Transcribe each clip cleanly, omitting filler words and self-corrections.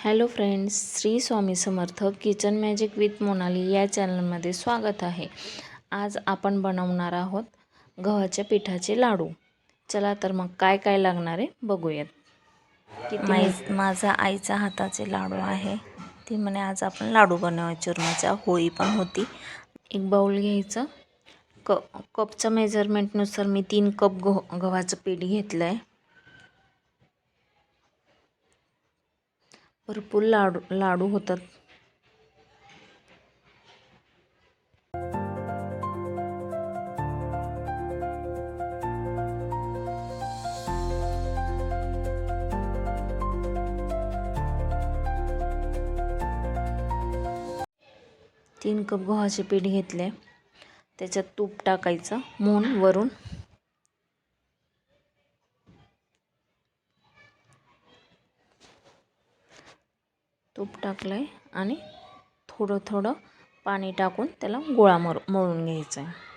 Hello friends, Shri Swami Samarth kitchen magic with Monali या चॅनलमध्ये स्वागत आहे। आज आपण बनवणार आहोत गव्हाच्या पिठाचे लाडू। चला तर मग काय काय लागणार आहे बघूयात। माझा आईचा हाताचे लाडू आहे। ती म्हणे आज आपण लाडू बनवूया चुरम्याचा, होळी पण होती। एक बाउल घ्यायचं। कपच्या मेजरमेंटनुसार मी 3 कप गव्हाचं पीठ घेतलं आहे। भरपूर लाडू होतात। तीन कप गव्हाचे पीठ घेतले। त्याच्यात तूप टाकायचं मोहन वरून। तूप टाकलंय आणि थोडं थोडं पाणी टाकून त्याला गोळा मळून घ्यायचा आहे।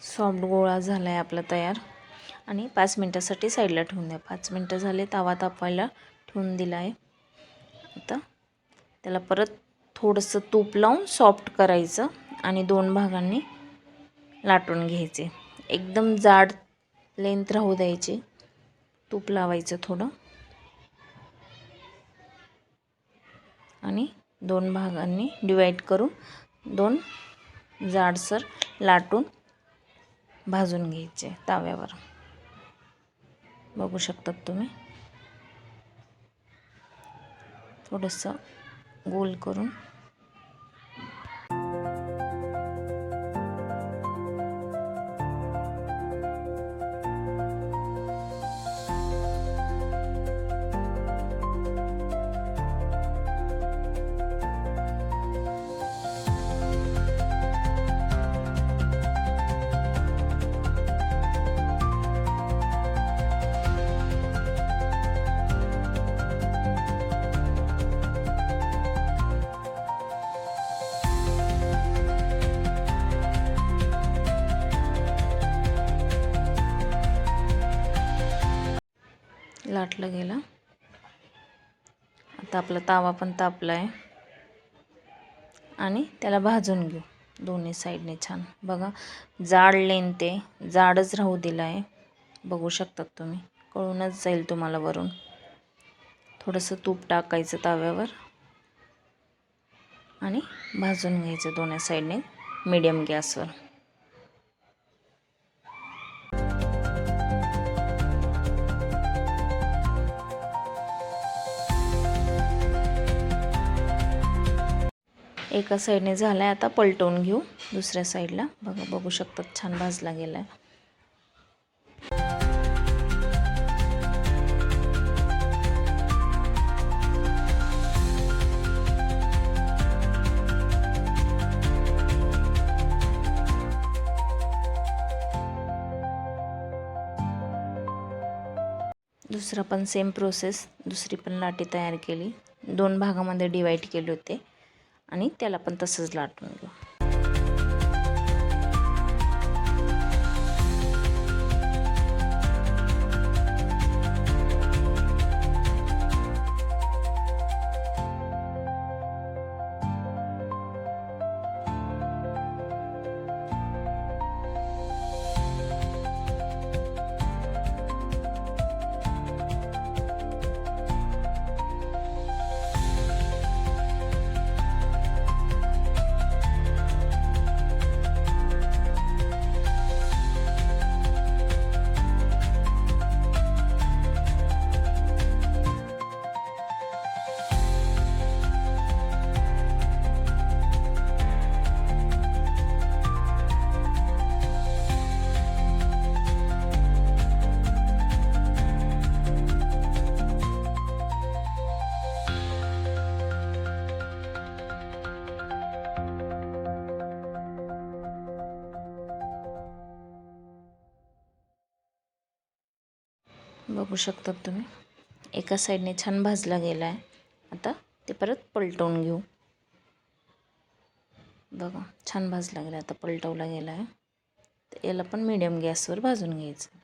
सॉफ्ट गोळा झाला आहे आपला तयार आणि 5 मिनिटासाठी साईडला ठेवून द्या। 5 मिनिटं झाले, तवा तापायला ठेवून दिला आहे। आता त्याला परत थोडंसं तूप लावून सॉफ्ट करायचं आणि 2 भागांनी लाटून घ्यायचे। एकदम जाड लेंथ राहू द्यायची। तूप लावायचं थोडं आणि 2 भागांनी डिवाइड करून 2 जाडसर लाटून भाजून घ्यायचे तव्यावर। बघू शकता तुम्ही, थोडंसं गोल करून लाटलं गेलं। आता आपला तवा पण तापला आहे आणि त्याला भाजून घेऊ दोन्ही साईडने छान। बघा, जाड लेंथ आहे, जाडच राहू दिला आहे। बघू शकता तुम्ही, कळूनच जाईल तुम्हाला वरून। थोडंसं तूप टाकायचं तव्यावर आणि भाजून घ्यायचं दोन्ही साईडने मीडियम गॅसवर। एका साईडने झाला आहे, आता पलटवून घेऊ दुसऱ्या साईडला। बघू शकता छान भाजला गेला आहे। दुसरा पण सेम प्रोसेस, दुसरी पण लाटी तयार केली। 2 भागामध्ये डिवाइड केले होते आणि त्याला पण तसंच लाटून घेऊ। बघू शकता तुम्ही, एका साईडने छान भाजला गेला आहे. आता ते परत पलटवून घेऊ. बघा, छान भाजला गेला, आता पलटवला गेला आहे. तर याला पण मीडियम गॅसवर भाजून घ्यायचं.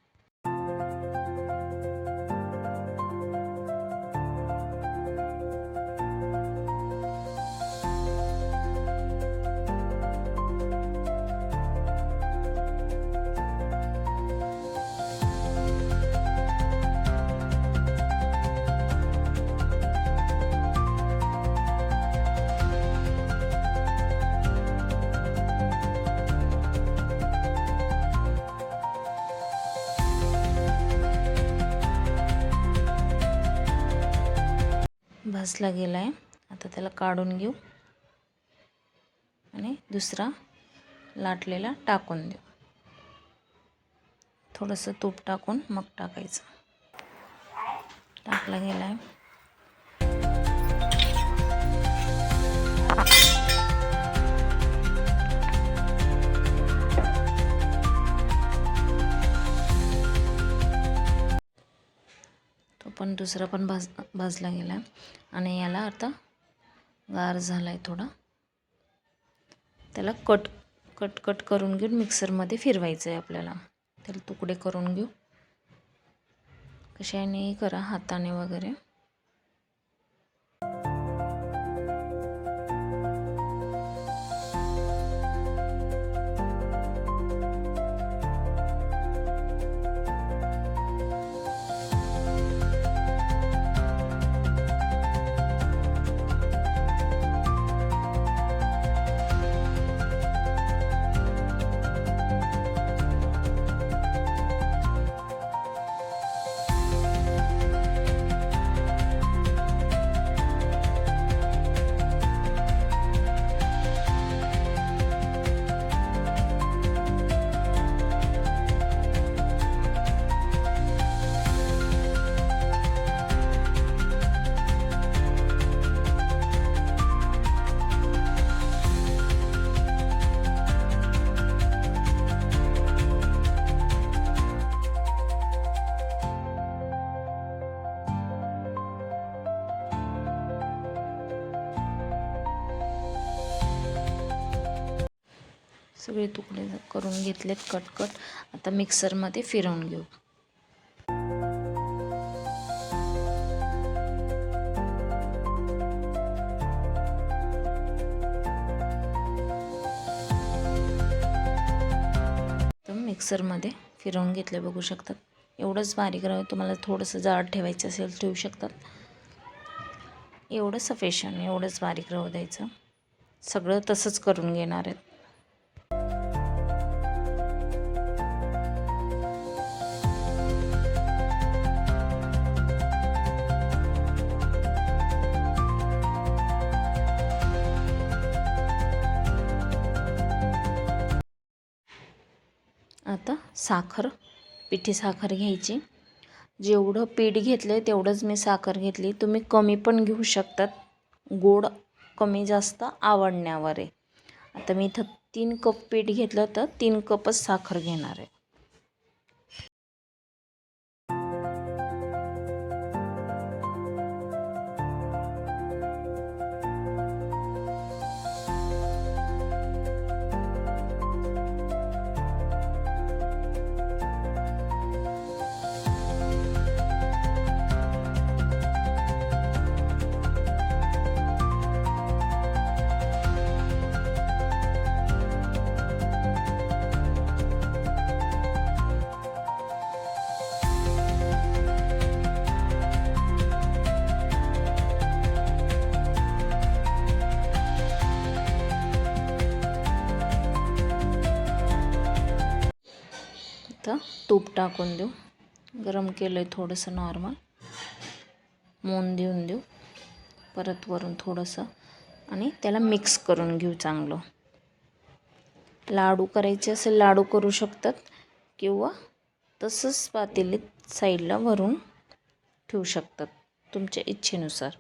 भाजला गेला आहे. आता त्याला काढून घेऊ आणि दुसरा लाटलेला टाकून देऊ. थोडंसं तूप टाकून मग टाकायचं. टाकला गेला आहे. तो पण दुसरा पण भाजला गेला आहे. आणि याला आता गार झाला आहे थोडा. त्याला कट करून घेऊन मिक्सरमध्ये फिरवायचं आहे आपल्याला. त्याला तुकडे करून घेऊ. कशाने करा, हाताने वगैरे. सगळे तुकडे करून घेतलेत कट. आता मिक्सरमध्ये फिरवून घेऊ. तर मिक्सरमध्ये फिरवून घेतले, बघू शकतात. एवढंच बारीक रवा. तुम्हाला थोडंसं जाड ठेवायचं असेल ठेवू शकतात. एवढं सफिशियंट, एवढंच बारीक रवा द्यायचं. सगळं तसंच करून घेणार आहेत. आता साखर, पिठी साखर घ्यायची. जेवढं पीठ घेतलं तेवढंच मी साखर घेतली. तुम्ही कमी पण घेऊ शकतात. गोड कमी जास्त आवडण्यावर आहे. आता मी इथं 3 कप पीठ घेतलं तर 3 कपच साखर घेणार आहे. आता तूप टाकून देऊ. गरम केलं आहे थोडंसं नॉर्मल. मोन देऊन देऊ परत वरून थोडंसं. आणि त्याला मिक्स करून घेऊ चांगलं. लाडू करायचे असेल लाडू करू शकतात किंवा तसंच पातेलीत साईडला भरून ठेवू शकतात तुमच्या इच्छेनुसार.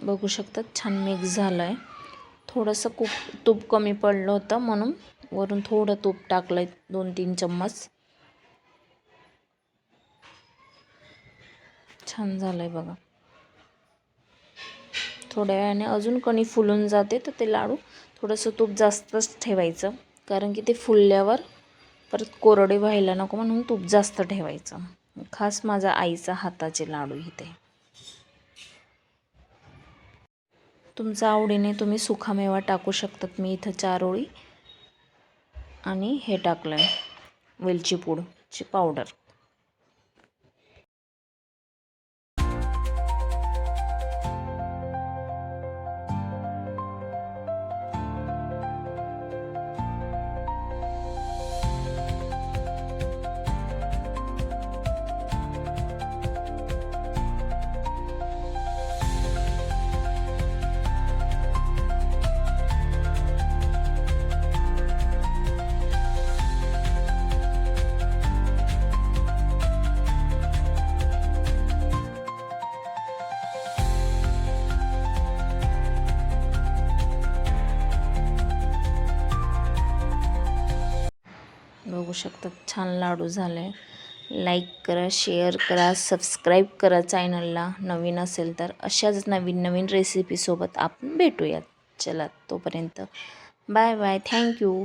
बघू शकता छान मिक्स झालं आहे. थोडंसं तूप कमी पडलं होतं म्हणून वरून थोडं तूप टाकलं आहे, 2-3 चम्मच. छान झालं आहे बघा. थोड्या वेळाने अजून कणी फुलून जाते तर ते लाडू थोडंसं तूप जास्तच ठेवायचं, कारण की ते फुलल्यावर परत कोरडे व्हायला नको म्हणून तूप जास्त ठेवायचं. खास माझ्या आईचा हाताचे लाडू इथे. तुमच्या आवडीने तुम्ही सुखामेवा टाकू शकतात. मी इथं 4 ओळी आणि हे टाकलं आहे वेलची पूडची पावडर. बघू शकता छान लाडू झाले. लाईक करा, शेअर करा, सबस्क्राईब करा चॅनलला नवीन असेल तर. अशाच नवीन नवीन रेसिपीसोबत आपण भेटूयात. चला तोपर्यंत बाय बाय. थँक्यू.